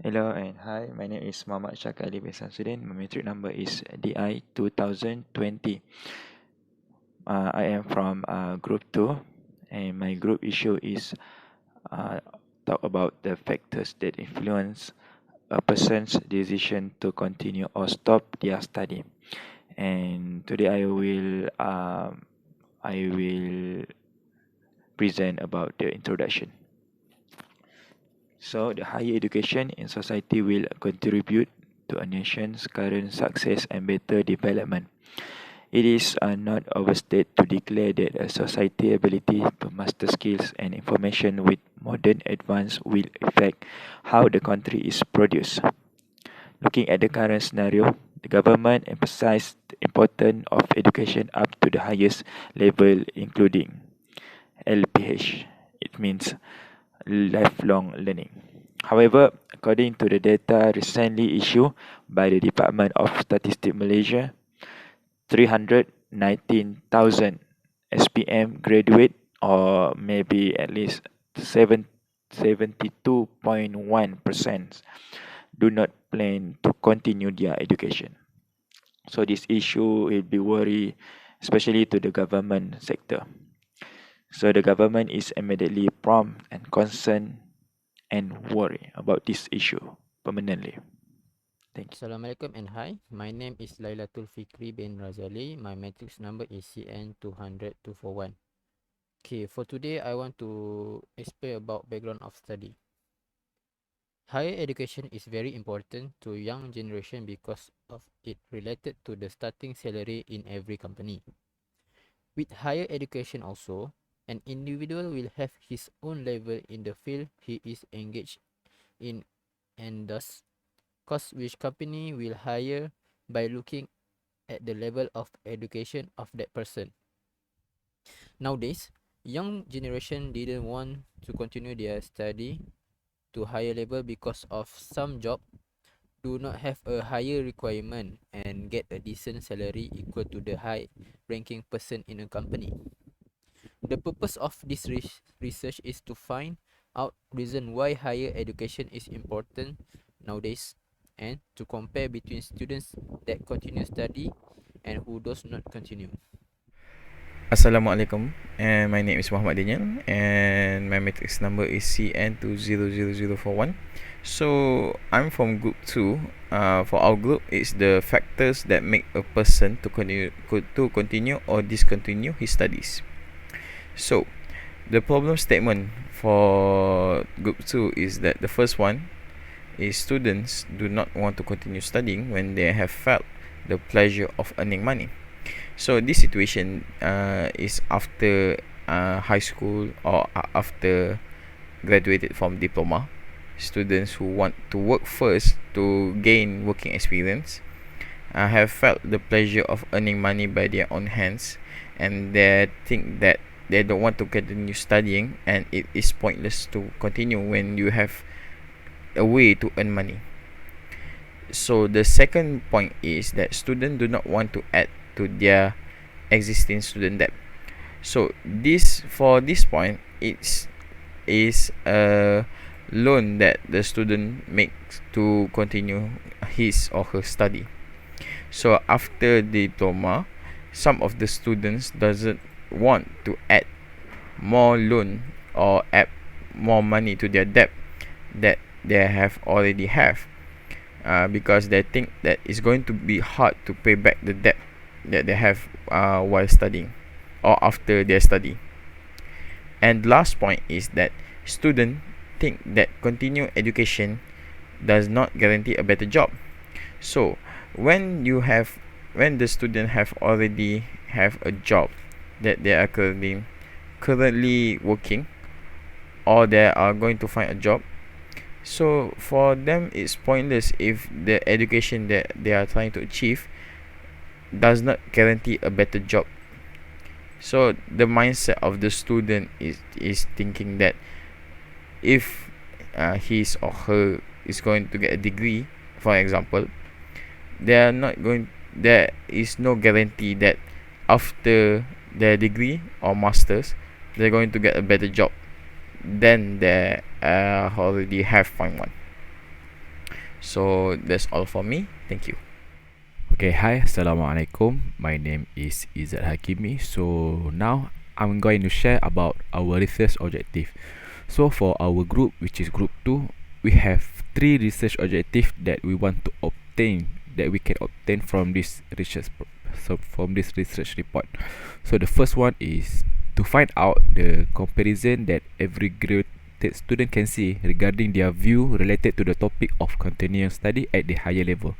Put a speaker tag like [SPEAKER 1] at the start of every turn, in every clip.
[SPEAKER 1] Hello and hi, my name is Muhammad Shakali bin SAMSUDDIN. My metric number is DI 2020. I am from Group 2 and my group issue is uh, talk about the factors that influence a person's decision to continue or stop their study. And today I will present about the introduction. So, the higher education in society will contribute to a nation's current success and better development. It is not overstated to declare that a society's ability to master skills and information with modern advance will affect how the country is produced. Looking at the current scenario, the government emphasized the importance of education up to the highest level, including LPH. It means lifelong learning. However, according to the data recently issued by the Department of Statistics Malaysia, 319,000 SPM graduate, or maybe at least 72.1% do not plan to continue their education. So this issue will be worry, especially to the government sector. So the government is immediately prompt and concerned and worry about this issue permanently. Thank you.
[SPEAKER 2] Assalamualaikum and hi. My name is LAILATUL FIKRI bin RAZALI. My matrix number is CN200241. Okay, for today I want to explain about background of study. Higher education is very important to young generation because of it related to the starting salary in every company. With higher education also, an individual will have his own level in the field he is engaged in, and thus cost which company will hire by looking at the level of education of that person. Nowadays, young generation didn't want to continue their study to higher level because of some job do not have a higher requirement and get a decent salary equal to the high ranking person in a company. The purpose of this research is to find out reason why higher education is important nowadays and to compare between students that continue study and who does not continue.
[SPEAKER 3] Assalamualaikum, and my name is Muhammad Daniel, and my matrix number is CN200041. So I'm from Group 2. For our group, it's the factors that make a person to continue or discontinue his studies. So the problem statement for Group 2 is that the first one is students do not want to continue studying when they have felt the pleasure of earning money. So this situation is after high school or after graduated from diploma. Students who want to work first to gain working experience have felt the pleasure of earning money by their own hands, and they think that they don't want to continue studying, and it is pointless to continue when you have a way to earn money. So the second point is that students do not want to add to their existing student debt. So this point, it's is a loan that the student makes to continue his or her study. So after diploma, some of the students doesn't want to add more loan or add more money to their debt that they have already have, because they think that it's going to be hard to pay back the debt that they have while studying or after their study. And last point is that students think that continued education does not guarantee a better job. So when the student have already have a job that they are currently working, or they are going to find a job, so for them it's pointless if the education that they are trying to achieve does not guarantee a better job. So the mindset of the student is thinking that if his or her is going to get a degree, for example, there is no guarantee that after their degree or masters they're going to get a better job than they already have found one. So that's all for me. Thank you.
[SPEAKER 4] Okay, hi, Assalamualaikum. My name is Izzat Hakimi. So now I'm going to share about our research objective. So for our group, which is group 2, we have 3 research objectives that we want to obtain, that we can obtain from this research report. So the first one is to find out the comparison that every graded student can see regarding their view related to the topic of continuing study at the higher level.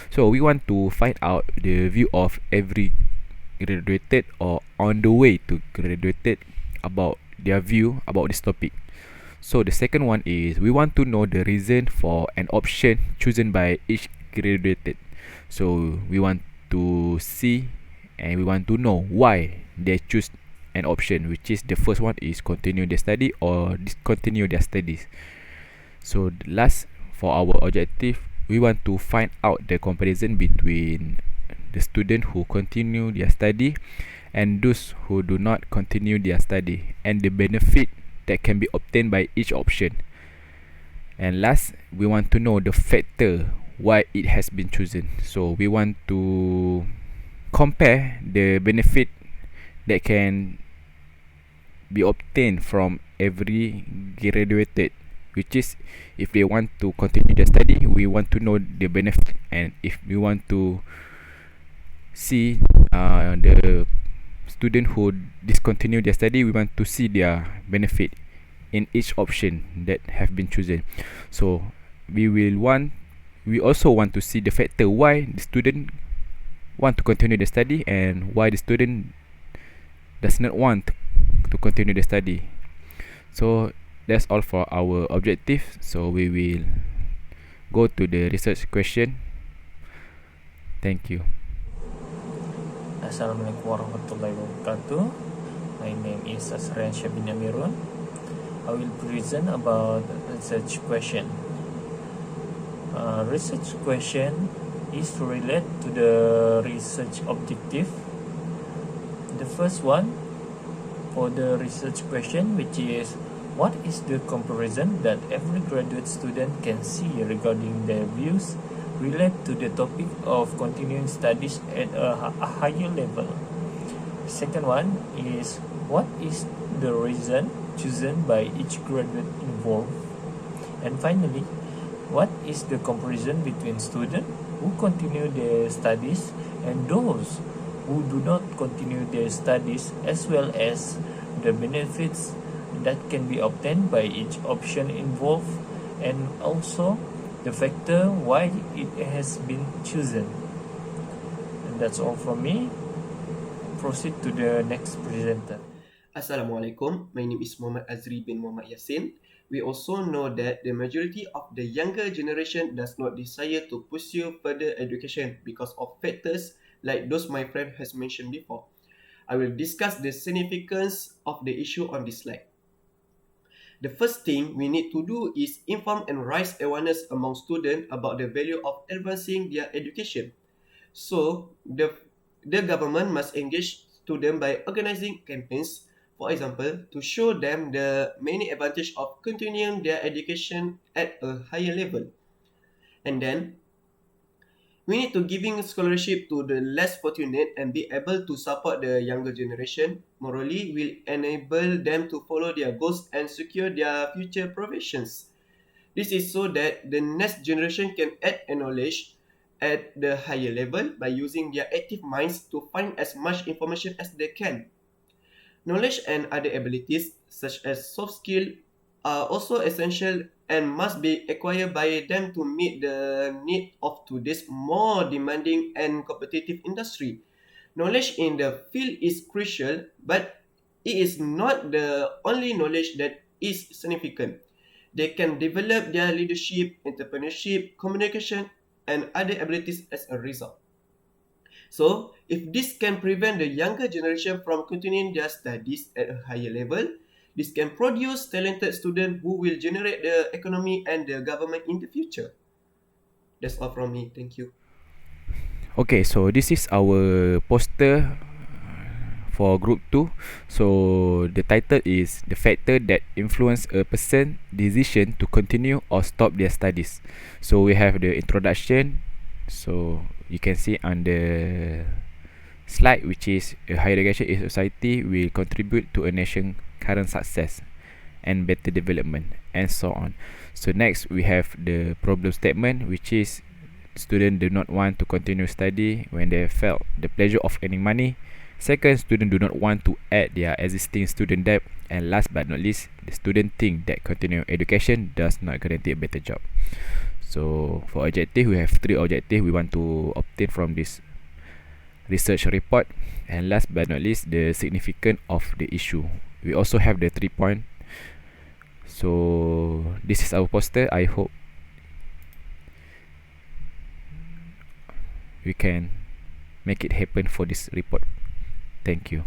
[SPEAKER 4] So we want to find out the view of every graduated or on the way to graduated about their view about this topic. So the second one is we want to know the reason for an option chosen by each graduated. So we want to see and we want to know why they choose an option, which is the first one is continue their study or discontinue their studies. So the last, for our objective, we want to find out the comparison between the student who continue their study and those who do not continue their study, and the benefit that can be obtained by each option. And last, we want to know the factor why it has been chosen. So we want to compare the benefit that can be obtained from every graduated, which is if they want to continue their study, we want to know the benefit, and if we want to see the student who discontinue their study, we want to see their benefit in each option that have been chosen. So we also want to see the factor why the student want to continue the study and why the student does not want to continue the study. So that's all for our objective. So we will go to the research question. Thank you.
[SPEAKER 1] Assalamualaikum warahmatullahi wabarakatuh. My name is ASRIANSHAH bin AMIRUN. I will present about research question. Research question is related to the research objective. The first one for the research question, which is what is the comparison that every graduate student can see regarding their views relate to the topic of continuing studies at a higher level. Second one is what is the reason chosen by each graduate involved. And finally, what is the comparison between students who continue their studies and those who do not continue their studies, as well as the benefits that can be obtained by each option involved, and also the factor why it has been chosen. And that's all from me. Proceed to the next presenter.
[SPEAKER 5] Assalamualaikum. My name is Muhammad AZRI bin Muhammad YASIN. We also know that the majority of the younger generation does not desire to pursue further education because of factors like those my friend has mentioned before. I will discuss the significance of the issue on this slide. The first thing we need to do is inform and raise awareness among students about the value of advancing their education. So, the government must engage students by organizing campaigns, for example, to show them the many advantages of continuing their education at a higher level. And then, we need to giving scholarship to the less fortunate and be able to support the younger generation morally will enable them to follow their goals and secure their future professions. This is so that the next generation can add knowledge at the higher level by using their active minds to find as much information as they can. Knowledge and other abilities, such as soft skills, are also essential and must be acquired by them to meet the need of today's more demanding and competitive industry. Knowledge in the field is crucial, but it is not the only knowledge that is significant. They can develop their leadership, entrepreneurship, communication, and other abilities as a result. So, if this can prevent the younger generation from continuing their studies at a higher level, this can produce talented students who will generate the economy and the government in the future. That's all from me. Thank you.
[SPEAKER 4] Okay, so this is our poster for group 2. So the title is the factor that influence a person decision to continue or stop their studies. So we have the introduction. So you can see on the slide, which is a higher education in society will contribute to a nation current success and better development, and so on. So next we have the problem statement, which is students do not want to continue study when they felt the pleasure of earning money. Second, students do not want to add their existing student debt. And last but not least, the student think that continuing education does not guarantee a better job. So for objective, we have 3 objectives we want to obtain from this research report. And last but not least, the significance of the issue. We also have the 3 point. So this is our poster. I hope we can make it happen for this report. Thank you.